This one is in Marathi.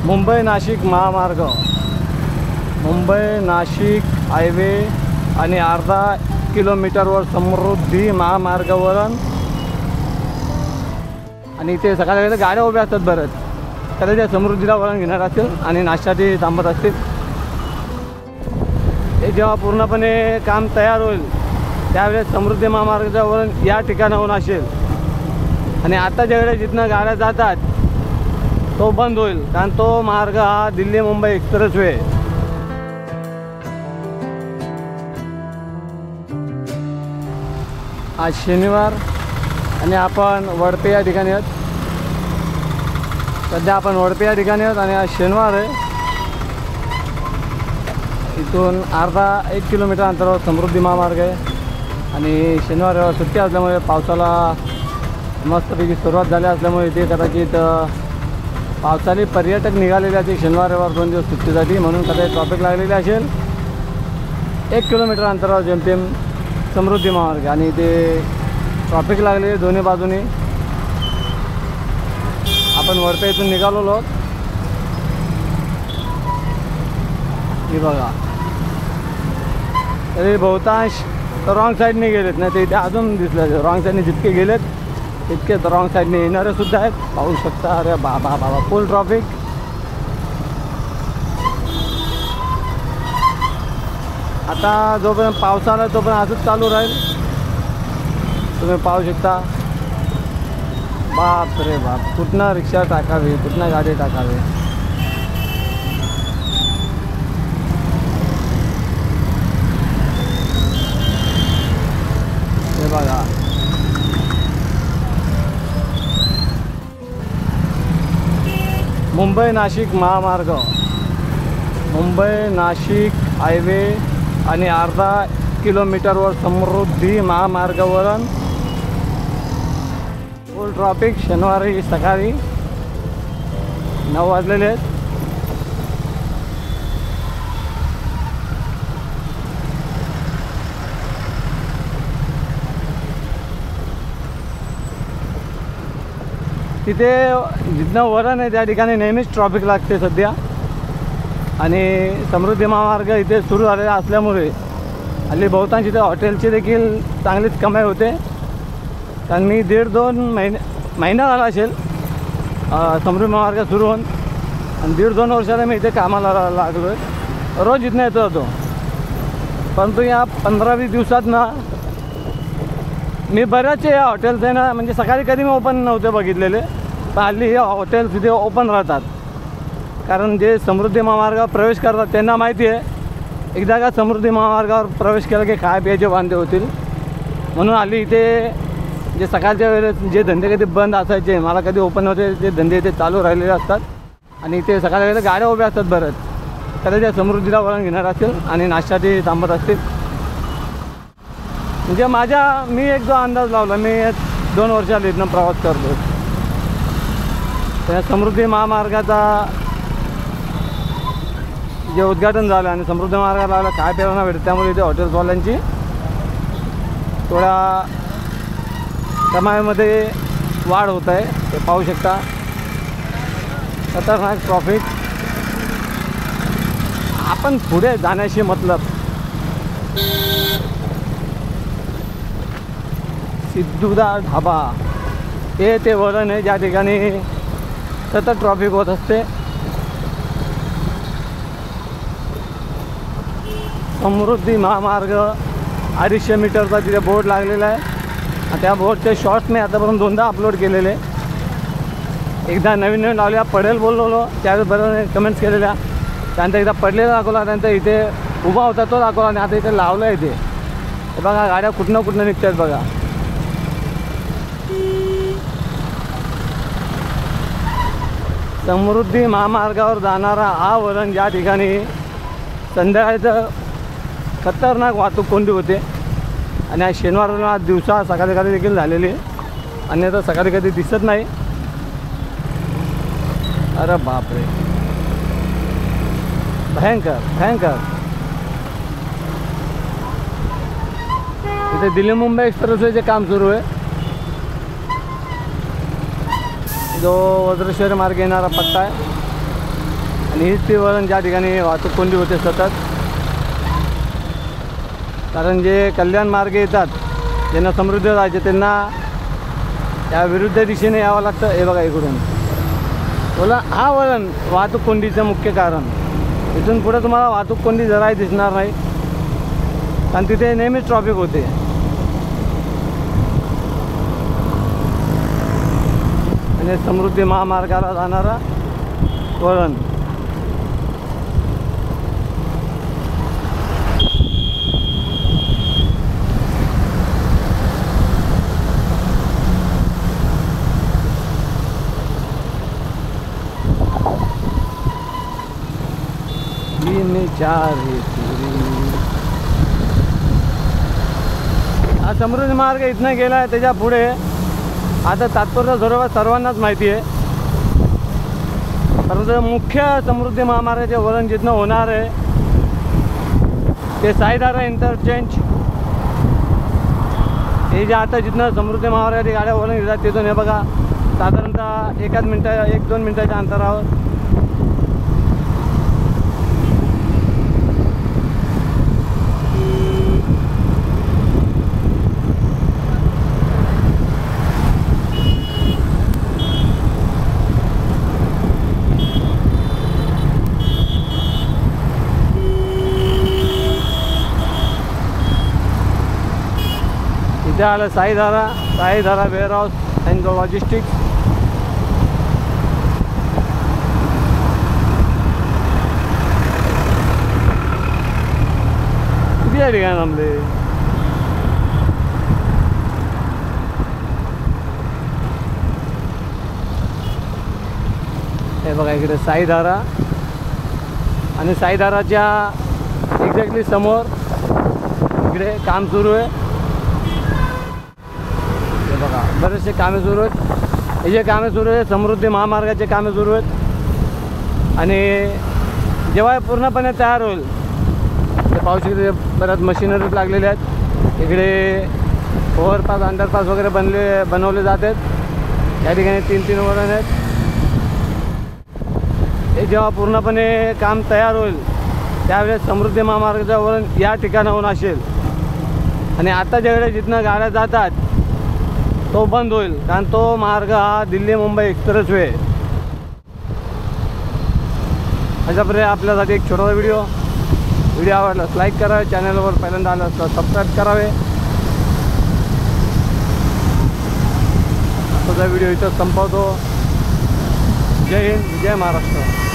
मुंबई नाशिक महामार्ग, मुंबई नाशिक हायवे आणि अर्धा किलोमीटरवर समृद्धी महामार्गावरून आणि इथे सकाळी गाड्या उभ्या असतात बरंच. कदाचित त्या समृद्धीला वळण घेणार असतील आणि नाश्त्यासाठी थांबत असतील. हे जेव्हा पूर्णपणे काम तयार होईल त्यावेळेस समृद्धी महामार्गाचा वळण या ठिकाणाहून असेल आणि आता ज्यावेळेस जिथनं गाड्या जातात तो बंद होईल, कारण तो मार्ग हा दिल्ली मुंबई एक्सप्रेसवे. आज शनिवार आणि आपण वडपे या ठिकाणी आहोत. सध्या आपण वडपे या ठिकाणी आहोत आणि आज शनिवार आहे. इथून अर्धा 1 किलोमीटर अंतरावर समृद्धी महामार्ग आहे आणि शनिवार सुट्टी असल्यामुळे पावसाला मस्तपैकी सुरुवात झाली असल्यामुळे इथे कदाचित पावसाळी पर्यटक निघालेले आहेत. शनिवार रविवार 2 दिवस सुट्टीसाठी, म्हणून कदाचित ट्रॉफिक लागलेले असेल. 1 किलोमीटर अंतरावर जेमतेम समृद्धी महामार्ग आणि इथे ट्रॉफिक लागले दोन्ही बाजूने. आपण वरती इथून निघालेलो आहोत. हे बघा, तरी बहुतांश रॉंग साईडने गेलेत, नाही ते इथे अजून दिसलं. रॉंग साईडने जितके गेलेत तितके रॉंग साईडने येणारे सुद्धा आहेत, पाहू शकता. अरे बाबा बाबा, फुल ट्रॉफिक. आता जोपर्यंत पाऊस आला तोपर्यंत असंच चालू राहील. तुम्ही पाहू शकता. बाप रे बाप, कुठनं रिक्षा टाकावी, कुठनं गाडी टाकावी. हे बघा, मुंबई नाशिक महामार्ग, मुंबई नाशिक हायवे आणि अर्धा किलोमीटरवर समृद्धी महामार्गावरून फुल ट्रॉफिक. शनिवारी सकाळी 9 वाजलेले आहेत. तिथे जिथनं वळण आहे त्या ठिकाणी नेहमीच ट्रॉफिक लागते सध्या. आणि समृद्धी महामार्ग इथे सुरू झालेला असल्यामुळे हल्ली बहुतांश इथे हॉटेलची देखील चांगलीच कमाई होते. कारण मी 1.5-2 महिना झाला असेल समृद्धी महामार्ग सुरू होऊन, आणि 1.5-2 वर्षाला मी इथे कामाला लागलो आहे. रोज इथनं येतो होतो, परंतु या 15-20 दिवसात ना मी बऱ्याचशा या हॉटेल्स आहे ना, म्हणजे सकाळी कधी मी ओपन नव्हते बघितलेले, पण हल्ली हे हॉटेल्स इथे ओपन राहतात. कारण जे समृद्धी महामार्गावर प्रवेश करतात त्यांना माहिती आहे एकदा का समृद्धी महामार्गावर प्रवेश केला की खाय प्यायचे वांदे होतील. म्हणून हल्ली इथे जे सकाळच्या वेळेस जे धंदे कधी बंद असायचे, मला कधी ओपन होते, ते धंदे इथे चालू राहिलेले असतात. आणि इथे सकाळच्या वेळेस गाड्या उभ्या असतात बरंच. कदाचित समृद्धीला वळण घेणार असतील आणि नाश्त्यासाठी थांबत असतील. म्हणजे मी एक जो अंदाज लावला, मी 2 वर्षाला इथनं प्रवास करतो. त्या समृद्धी महामार्गाचा जे उद्घाटन झालं आणि समृद्धी मार्गाला लागला काय प्यायला भेटतं, त्यामुळे इथे हॉटेल्सवाल्यांची थोड्या कमाईमध्ये वाढ होत आहे. ते पाहू शकता. खतरनाक ट्रॉफिक. आपण पुढे जाण्याशी मतलब. सिद्धूदा ढाबा हे ते वळण आहे ज्या ठिकाणी सतत ट्रॉफिक होत असते. समृद्धी महामार्ग 250 मीटरचा तिथे बोर्ड लागलेला आहे. त्या बोर्डचे शॉर्ट्स मी आतापर्यंत 2दा अपलोड केलेले. एकदा नवीन लावल्या पडेल बोललो, त्यावेळेस बरं कमेंट्स केलेल्या. त्यानंतर एकदा पडलेला दाखवला, त्यानंतर इथे उभा होता तो दाखवला आणि आता इथे लावलं आहे. ते बघा गाड्या कुठनं निघतात बघा. समृद्धी महामार्गावर जाणारा हा वळण ज्या ठिकाणी संध्याकाळचं खतरनाक वाहतूक कोंडी होते. आणि आज शनिवार दिवसा सकाळी कधी देखील झालेली, आणि आता सकाळी कधी दिसत नाही. अरे बापरे, भयंकर भयंकर. इथे दिल्ली मुंबई एक्सप्रेसवेचे काम सुरू आहे. जो वज्रेश्वरी मार्ग येणारा पट्टा आहे आणि हीच ती वळण ज्या ठिकाणी वाहतूक कोंडी होते सतत. कारण जे कल्याण मार्गे येतात, ज्यांना समृद्धी राहायचे त्यांना त्या विरुद्ध दिशेने यावं लागतं. हे बघा इकडून बोला, हा वळण वाहतूक कोंडीचं मुख्य कारण. इथून पुढे तुम्हाला वाहतूक कोंडी जराही दिसणार नाही, कारण तिथे नेहमीच ट्रॉफिक होते. आणि समृद्धी महामार्गाला जाणारा वळण. हा समृद्धी मार्ग इथनं गेला आहे. त्याच्या पुढे आता तात्पुरता स्वरूपात सर्वांनाच माहिती आहे, परंतु मुख्य समृद्धी महामार्गाचे वळण जिथनं होणार आहे ते साईधारा इंटरचेंज. हे जे आता जिथनं समृद्धी महामार्गाची गाड्या वळण घेतात तिथून हे बघा साधारणतः 1-2 मिनटाच्या अंतरावर. इथे आलं साईधारा वेअरहाऊस अँड लॉजिस्टिक्स. किती या ठिकाणी थांबले. हे बघा इकडे साईधारा, आणि साईधाराच्या एक्झॅक्टली समोर इकडे काम सुरू आहे. बघा बरेचसे कामे सुरू आहेत. हे जे कामे सुरू आहेत समृद्धी महामार्गाचे कामे सुरू आहेत. आणि जेव्हा पूर्णपणे तयार होईल ते पाहू शकते बऱ्याच मशिनरीज लागलेल्या आहेत. इकडे ओव्हरपास अंडरपास वगैरे बनवले जात आहेत. या ठिकाणी 3 वळण आहेत. हे जेव्हा पूर्णपणे काम तयार होईल त्यावेळेस समृद्धी महामार्गाचं वळण या ठिकाणाहून असेल. आणि आता ज्याकडे जिथनं गाड्या जातात तो बंद होईल, कारण तो मार्ग हा दिल्ली मुंबई एक्सप्रेसवे. अशाप्रकारे आपल्यासाठी एक छोटासा व्हिडिओ आवडल्यास लाईक करावे, चॅनलवर पहिल्यांदा आलं तर सबस्क्राईब करावे. आजचा व्हिडिओ इथं संपवतो. जय हिंद, जय महाराष्ट्र.